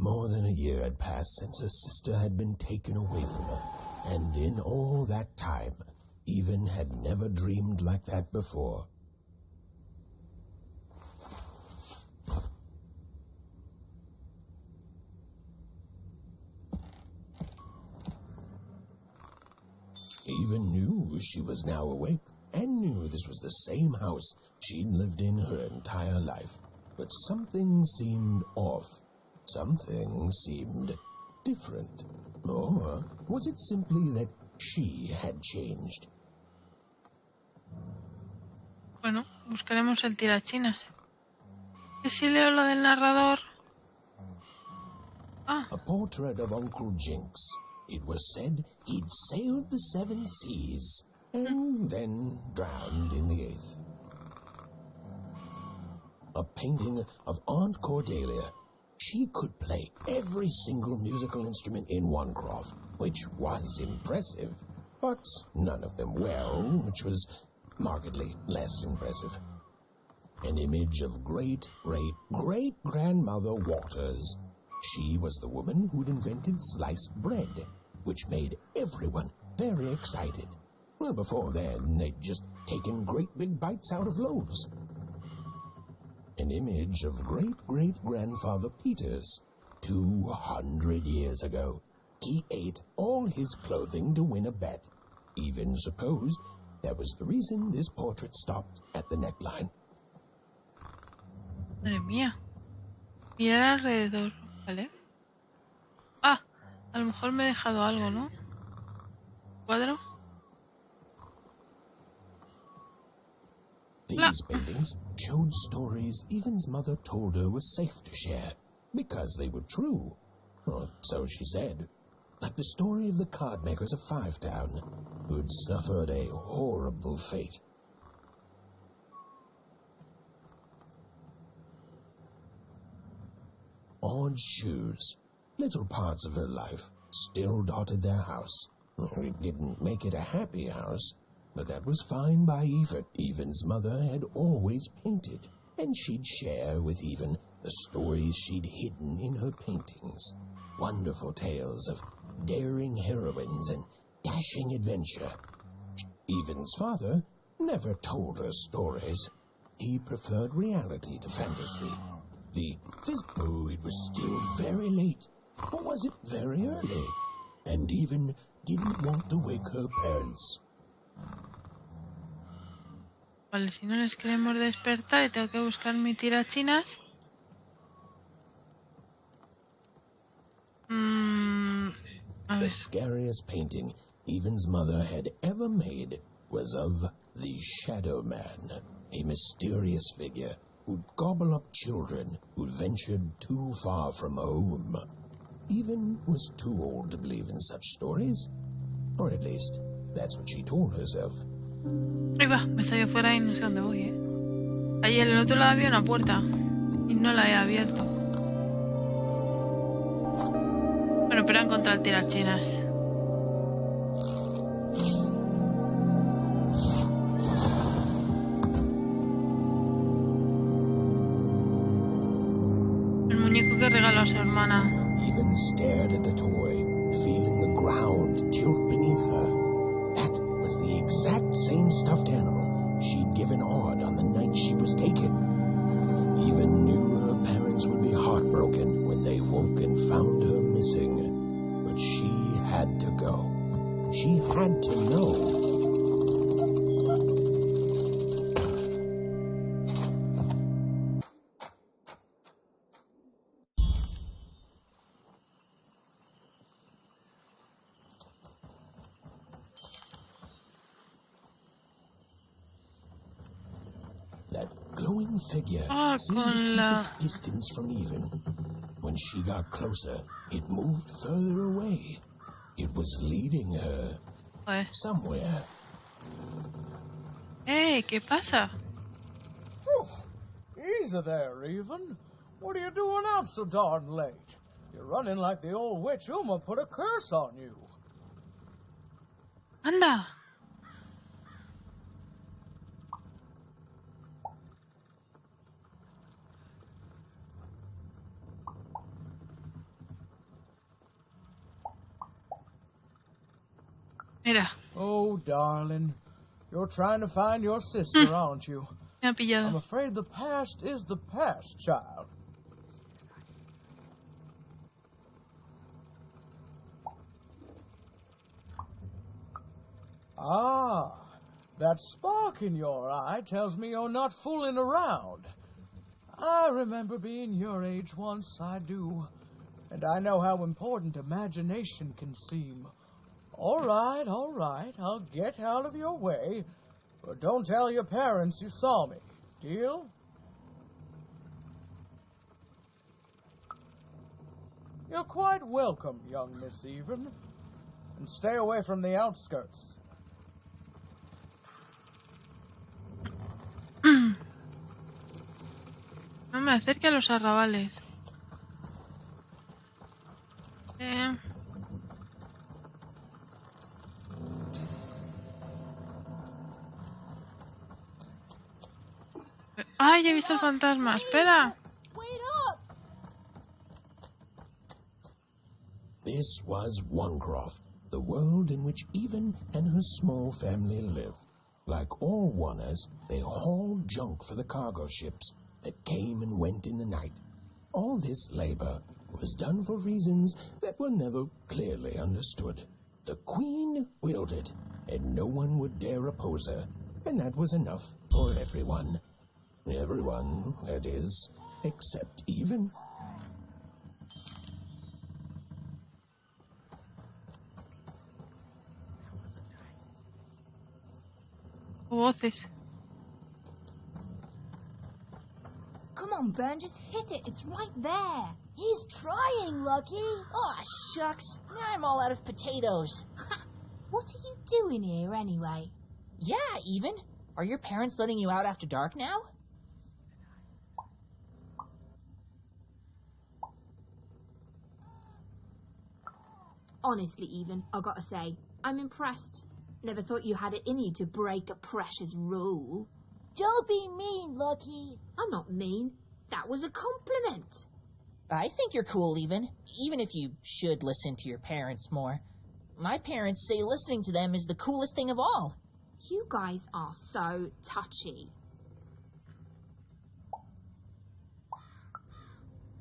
More than a year had passed since her sister had been taken away from her, and in all that time, Even had never dreamed like that before. Even knew she was now awake, and knew this was the same house she'd lived in her entire life. But something seemed off. Something seemed different. Or was it simply that she had changed? Bueno, buscaremos el tirachinas. ¿Y si leo lo del narrador? Ah. A portrait of Uncle Jinx. It was said he'd sailed the 7 seas and then drowned in the 8th. A painting of Aunt Cordelia. She could play every single musical instrument in Onecroft, which was impressive, but none of them well, which was markedly less impressive. An image of great-great-great-grandmother Waters. She was the woman who'd invented sliced bread, which made everyone very excited. Well, before then, they'd just taken great big bites out of loaves. An image of great-great-grandfather Peters. 200 years ago, he ate all his clothing to win a bet. Even supposed that was the reason this portrait stopped at the neckline. Madre mía. Mirar alrededor, ¿vale? Ah, a lo mejor me he dejado algo, ¿no? ¿Cuadro? These paintings showed stories Even's mother told her were safe to share, because they were true. Or so she said. Like the story of the card makers of Five Town, who'd suffered a horrible fate. Odd shoes, little parts of her life, still dotted their house. It didn't make it a happy house, but that was fine by Even. Even's mother had always painted, and she'd share with Even the stories she'd hidden in her paintings. Wonderful tales of daring heroines and dashing adventure. Even's father never told her stories. He preferred reality to fantasy. Oh, it was still very late, or was it very early? And Even didn't want to wake her parents. Vale, si no les queremos despertar y tengo que buscar mi tirachinas. The scariest painting Even's mother had ever made was of the Shadow Man, a mysterious figure who'd gobble up children who'd ventured too far from home. Even was too old to believe in such stories, or at least that's what she told herself. Ahí va, me salió fuera y no sé dónde voy, ¿eh? Ahí en el otro lado había una puerta y no la he abierto. Bueno, pero he encontrado el tirachinas. El muñeco que regaló a su hermana. Even stared at the toy, feeling the ground tilt beneath her. That was the exact same stuffed animal she'd given Odd on the night she was taken. Even knew her parents would be heartbroken when they woke and found her missing. But she had to go. She had to know. That glowing figure seemed to keep its distance from Even. When she got closer, it moved further away. It was leading her somewhere. Hey, ¿qué pasa? Easy there, Even. What are you doing out so darn late? You're running like the old witch Uma put a curse on you. Anda. Mira, Oh, darling. You're trying to find your sister, aren't you? me ha I'm pillado. afraid the past is the past, child. Ah, that spark in your eye tells me you're not fooling around. I remember being your age once, I do. And I know how important imagination can seem. All right, I'll get out of your way. But don't tell your parents you saw me. Deal? You're quite welcome, young Miss Even. And stay away from the outskirts. No me acerque a los arrabales. ¡Ay, he visto el fantasma! ¡Espera! Wait up! This was Onecroft, the world in which Even and her small family live. Like all Oners, they hauled junk for the cargo ships that came and went in the night. All this labor was done for reasons that were never clearly understood. The Queen willed it, and no one would dare oppose her, and that was enough for everyone. Everyone, that is, except Even. Voces. Come on, Ben, just hit it. It's right there. He's trying, Lucky. Aw, shucks. Now I'm all out of potatoes. What are you doing here, anyway? Yeah, Even. Are your parents letting you out after dark now? Honestly, Even, I gotta say, I'm impressed. Never thought you had it in you to break a precious rule. Don't be mean, Lucky. I'm not mean. That was a compliment. I think you're cool, even if you should listen to your parents more. My parents say listening to them is the coolest thing of all. You guys are so touchy.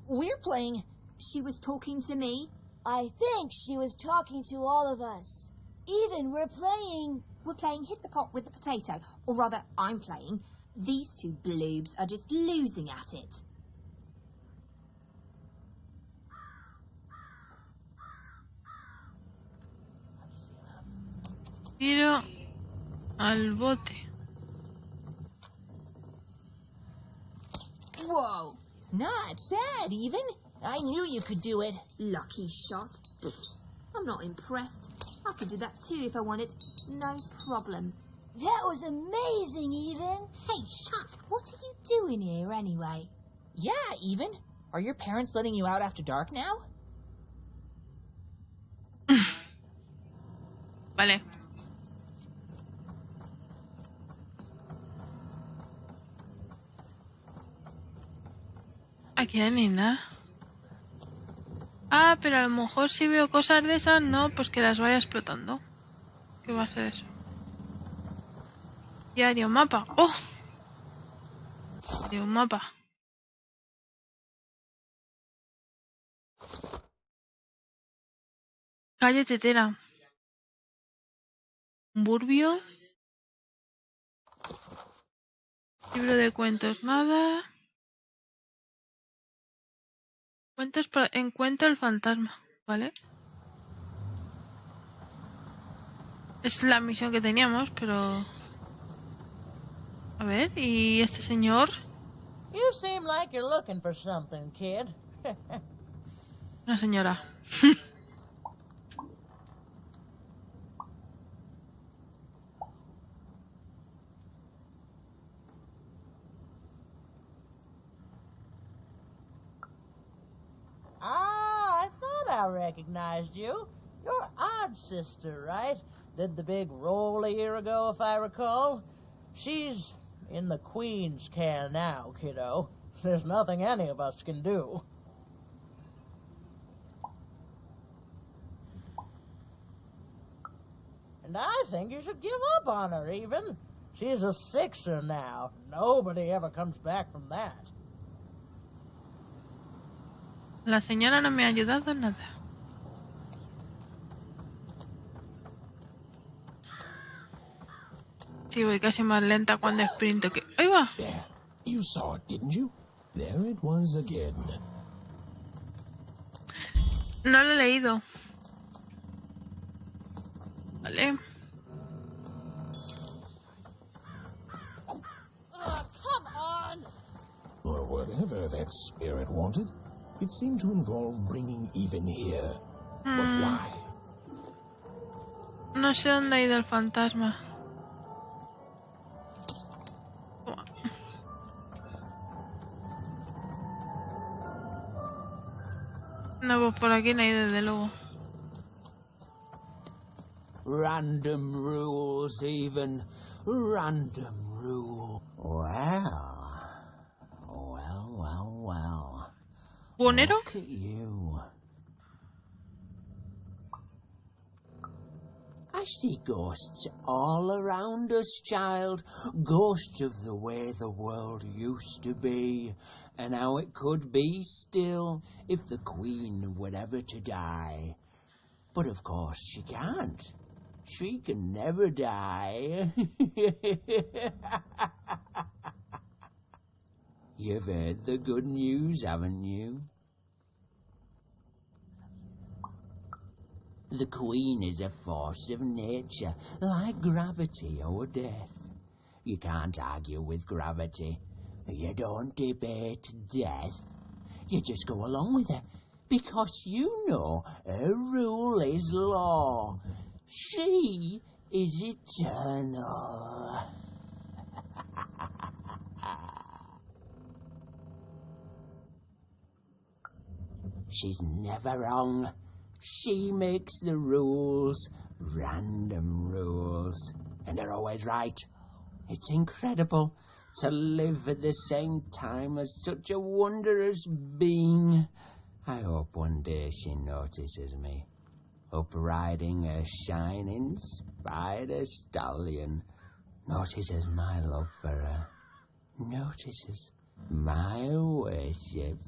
We're playing... She was talking to me. I think she was talking to all of us. Even we're playing Hit the pot with the potato. Or rather, I'm playing. These two bloobs are just losing at it. Tiro al bote. Whoa. Not bad, Even. I knew you could do it. Lucky shot. I'm not impressed. I could do that too if I wanted. No problem. That was amazing, Even. Hey, shut! What are you doing here anyway? Yeah, Even. Are your parents letting you out after dark now? Vale. Aquí no hay nada. Ah, pero a lo mejor si veo cosas de esas, no, pues que las vaya explotando. ¿Qué va a ser eso? Diario, mapa. ¡Oh! De un mapa. Calle Tetera. Burbio. Libro de cuentos, nada. Cuentos para... Encuentro el fantasma, ¿vale? Es la misión que teníamos, pero... A ver, ¿y este señor? You seem like you're looking for something, kid. Una señora. Ah, I thought I recognized you. You're Odd Sister, right? Did the big roll a year ago, if I recall. She's in the Queen's can now, kiddo. There's nothing any of us can do. And I think you should give up on her, even. She's a sixer now. Nobody ever comes back from that. La señora no me ha ayudado en nada. Sí, voy casi más lenta cuando sprinto que... ¡Ahí va! There. You saw it, didn't you? There it was again. No lo he leído. Vale. Come on! Or whatever that spirit wanted. It seemed to involve bringing Even here. But why? No sé dónde ha ido el fantasma. No, pues por aquí no hay desde luego. Random rules, even. Random rule. Well. ¿Buonero? Look at you. I see ghosts all around us, child. Ghosts of the way the world used to be, and how it could be still if the Queen were ever to die. But of course she can't. She can never die. You've heard the good news, haven't you? The Queen is a force of nature, like gravity or death. You can't argue with gravity. You don't debate death. You just go along with her, because you know her rule is law. She is eternal. She's never wrong. She makes the rules, random rules, and they're always right. It's incredible to live at the same time as such a wondrous being. I hope one day she notices me, up riding a shining spider stallion, notices my love for her, notices my worship.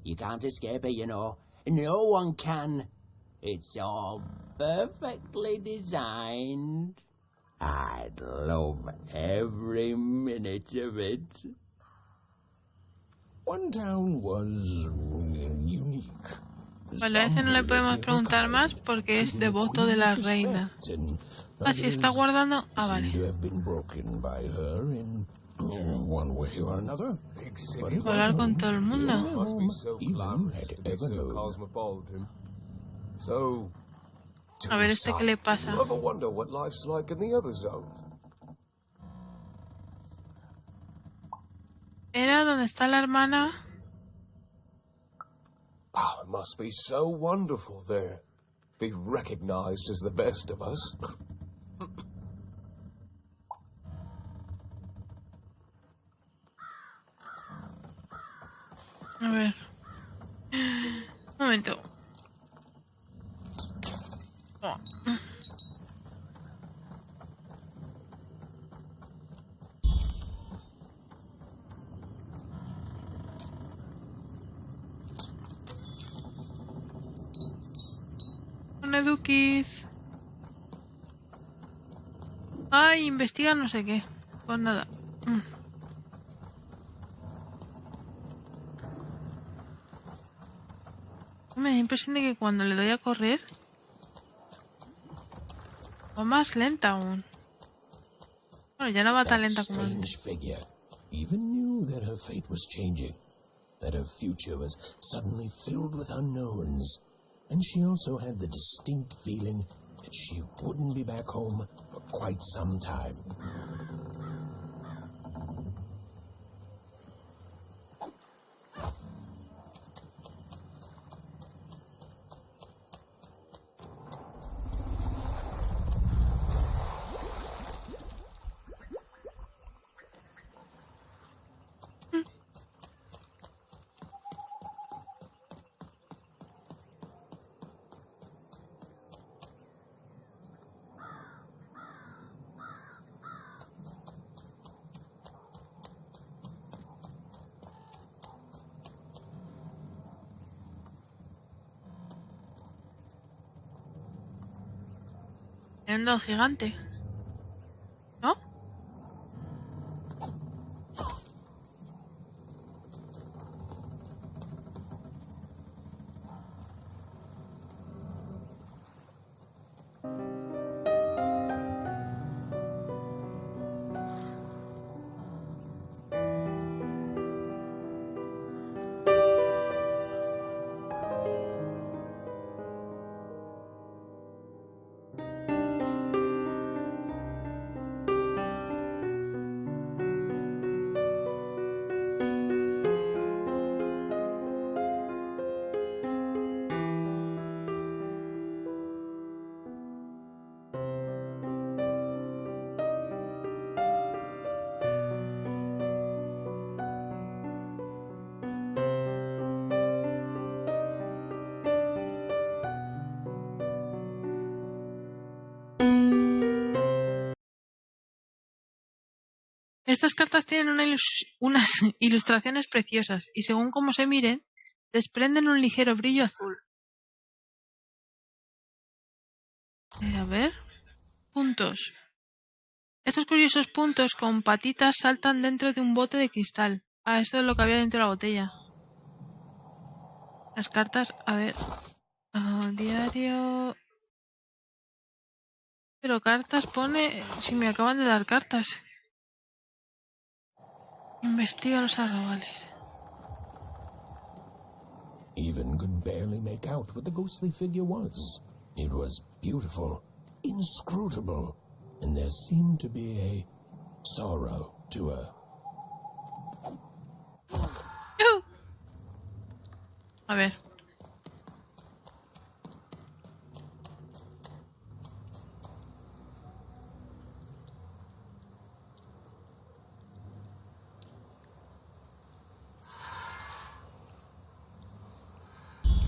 You can't escape it, you know. No one can. It's all perfectly designed. I'd love every minute of it. One town was unique. Vale, a ese no le podemos preguntar más porque es devoto de la reina. Ah, sí, está guardando... Ah, vale. Hablar con todo el mundo. A ver, ¿este qué le pasa? Era donde está la hermana. Oh, it must be so wonderful there. Be recognized as the best of us. A ver. Un momento. Oh. Edukis. Ay, investiga no sé qué. Pues nada. Me da la impresión de que cuando le doy a correr va más lenta aún. Bueno, ya no va tan lenta como antes. Even knew that her fate was changing, that her future was suddenly filled with unknowns. And she also had the distinct feeling that she wouldn't be back home for quite some time. tremendo gigante. ¿No? Estas cartas tienen unas ilustraciones preciosas y según cómo se miren, desprenden un ligero brillo azul. A ver. Puntos. Estos curiosos puntos con patitas saltan dentro de un bote de cristal. Ah, esto es lo que había dentro de la botella. Las cartas, a ver. Diario. Pero cartas pone... Si me acaban de dar cartas. Investiga los arrabales. Even could barely make out what the ghostly figure was. It was beautiful, inscrutable, and there seemed to be a sorrow to her. A ver.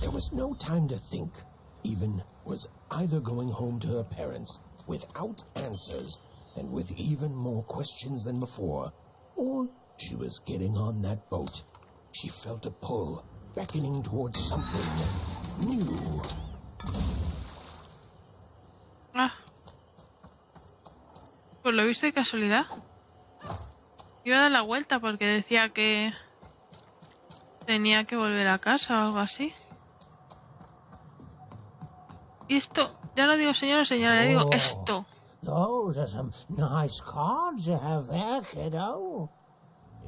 There was no time to think. Even was either going home to her parents without answers and with even more questions than before, or she was getting on that boat. She felt a pull, beckoning towards something new. Ah. Pues lo viste de casualidad. Iba a dar la vuelta porque decía que tenía que volver a casa o algo así. Y esto, ya no digo señor o señora, ya digo esto. Those are some nice cards you have there, kiddo.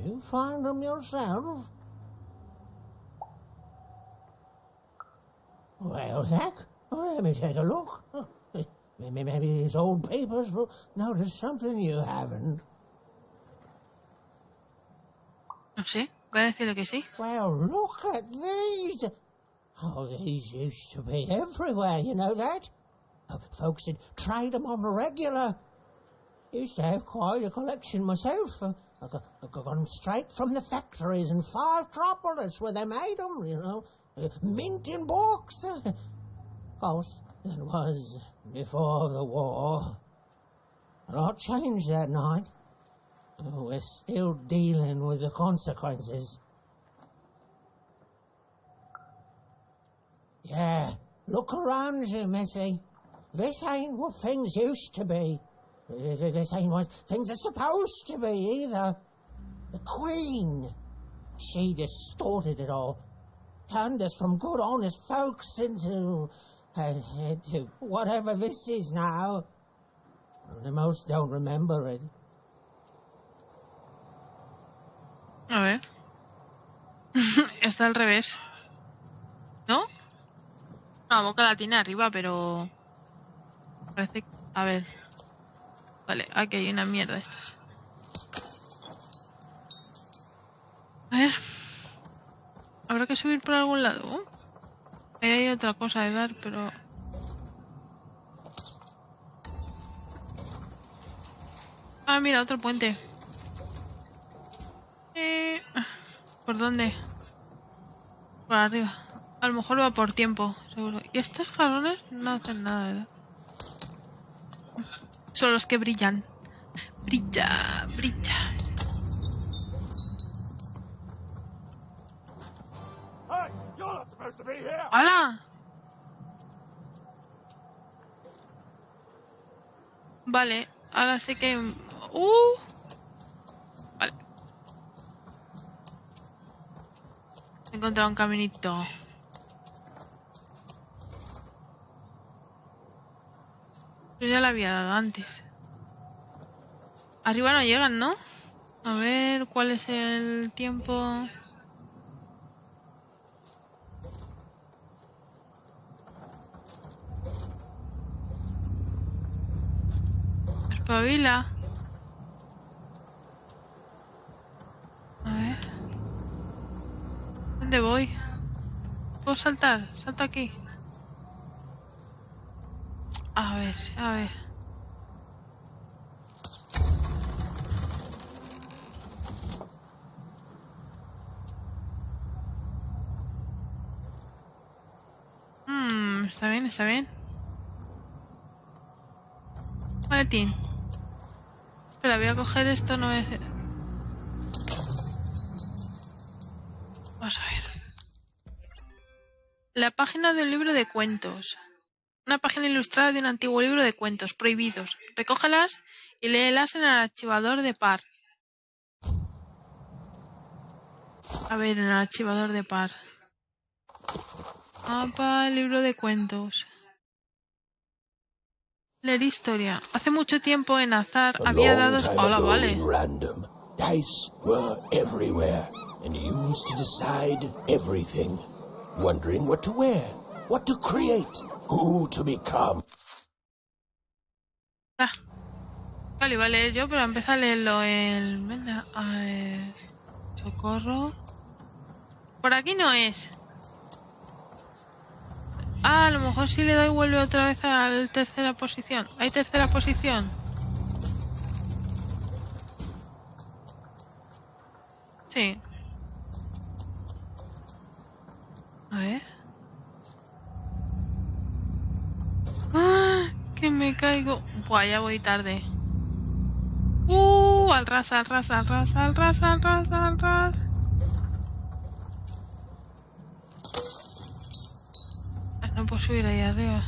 You find them yourself? Well, heck, let me take a look. Maybe these old papers will notice something you haven't. No sé, voy a decirle que sí. Well, look at these. Oh, these used to be everywhere, you know that? Folks would trade them on the regular. Used to have quite a collection myself. I got them straight from the factories in 5 Tropolis where they made them, you know. Mint in books. Of course, that was before the war. A lot changed that night. We're still dealing with the consequences. Yeah, look around you, Missy. This ain't what things used to be. This ain't what things are supposed to be, either. The Queen, she distorted it all. Turned us from good, honest folks into whatever this is now. The most don't remember it. A ver. Está al revés. ¿No? No, boca latina arriba, pero... Parece... A ver. Vale, aquí hay una mierda estas. A ver. Habrá que subir por algún lado. Ahí hay otra cosa de dar, pero... Ah, mira, otro puente. ¿Por dónde? Por arriba. A lo mejor va por tiempo, seguro. Y estos jarrones no hacen nada, ¿verdad? Son los que brillan. Brilla, brilla. Hey, you're not supposed to be here. ¡Hola! Vale, ahora sé que... Vale. He encontrado un caminito. Yo ya la había dado antes. Arriba no llegan, ¿no? A ver, ¿cuál es el tiempo? Espabila. A ver. ¿Dónde voy? ¿Puedo saltar? Salta aquí. A ver, a ver. Está bien, está bien. Maletín. Espera, voy a coger esto, no es... Vamos a ver. La página de un libro de cuentos. Una página ilustrada de un antiguo libro de cuentos prohibidos. Recógelas y léelas en el archivador de par. A ver, en el archivador de par. Mapa, libro de cuentos. Leer historia. Hace mucho tiempo en azar había dados... Hola, vale. Random. Dice were everywhere, and you used to decide everything. Wondering what to wear, what to create, who to become. Vale, iba a leer yo, pero empezar a leerlo el... Venga, a ver... Socorro. Por aquí no es. Ah, a lo mejor si le doy vuelve otra vez a la tercera posición. ¿Hay tercera posición? Sí. A ver. ¡Ah! Que me caigo. Buah, ya voy tarde. Al ras, al ras, al ras, al ras, al ras, al ras. No puedo subir ahí arriba.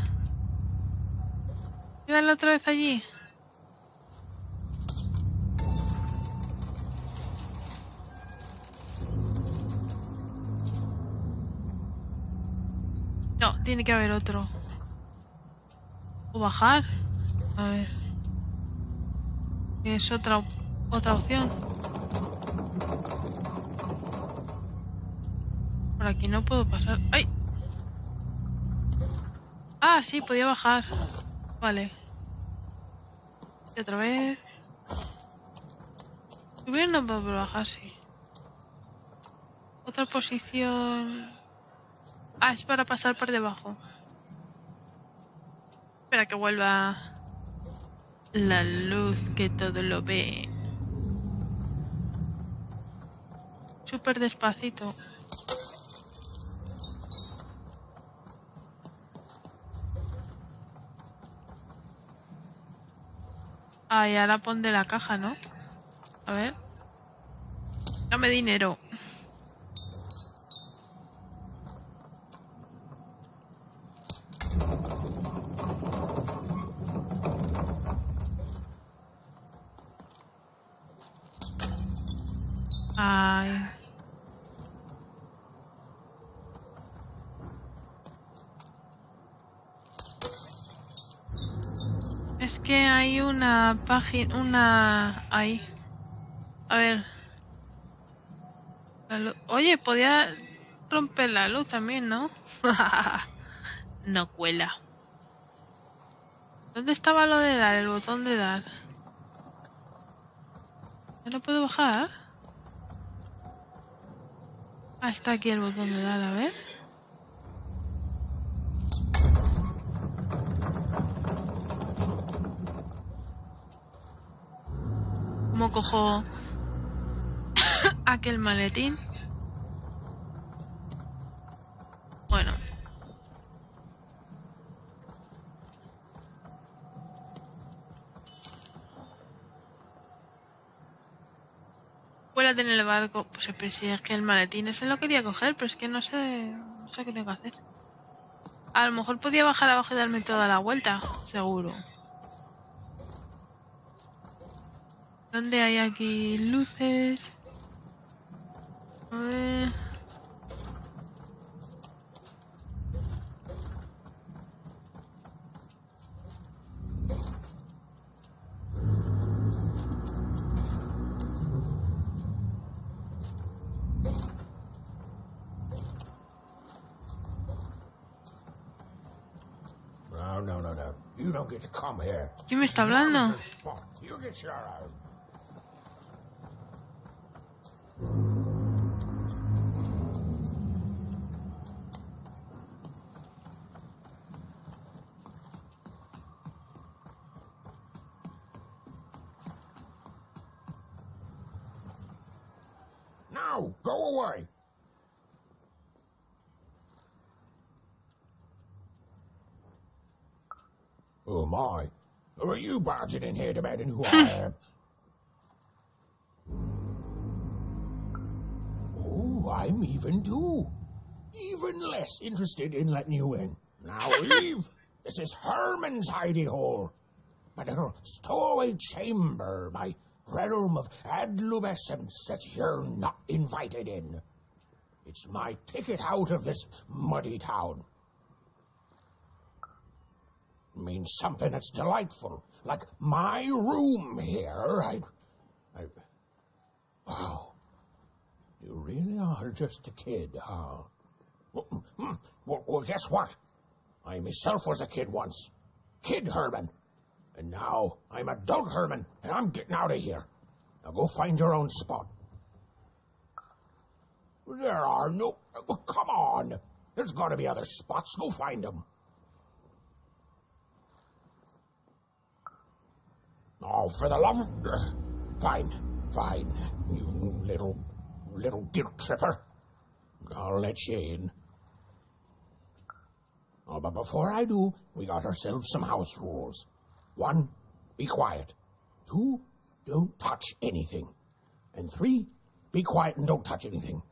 ¿Y darle otra vez allí? No, tiene que haber otro. ¿O bajar? A ver. Es otra opción. Por aquí no puedo pasar. ¡Ay! Ah, sí, podía bajar. Vale. Y otra vez. Subir no puedo, pero bajar sí. Otra posición. Ah, es para pasar por debajo. Espera que vuelva la luz que todo lo ve. Súper despacito. Ah, y ahora pon de la caja, ¿no? A ver. Dame dinero. Ay. Es que hay una página... Ahí. A ver. Oye, podía romper la luz también, ¿no? No cuela. ¿Dónde estaba lo de dar? El botón de dar. ¿No lo puedo bajar? Ah, está aquí el botón de dar, a ver. ¿Cómo cojo aquel maletín? Bueno. Vuélate en el barco. Pues pero si es que el maletín ese lo quería coger, pero es que no sé qué tengo que hacer. A lo mejor podía bajar abajo y darme toda la vuelta, seguro. ¿Dónde hay aquí luces? A ver... No. You don't get to come here. ¿Quién me está hablando? You get your out. Now, go away. Oh, my. Who are you barging in here demanding who I am? Oh, I'm even too. Even less interested in letting you in. Now leave. This is Herman's hidey hole. My little stowaway chamber, my realm of adolescence that you're not invited in. It's my ticket out of this muddy town. Means something that's delightful, like my room here. Wow. You really are just a kid, huh? Well, guess what? I myself was a kid once. Kid Herman. And now I'm adult Herman, and I'm getting out of here. Now go find your own spot. There are no... Come on. There's got to be other spots. Go find them. Oh, for the love of... Fine. You little guilt tripper. I'll let you in. Oh, but before I do, we got ourselves some house rules. 1, be quiet. 2, don't touch anything. And 3, be quiet and don't touch anything.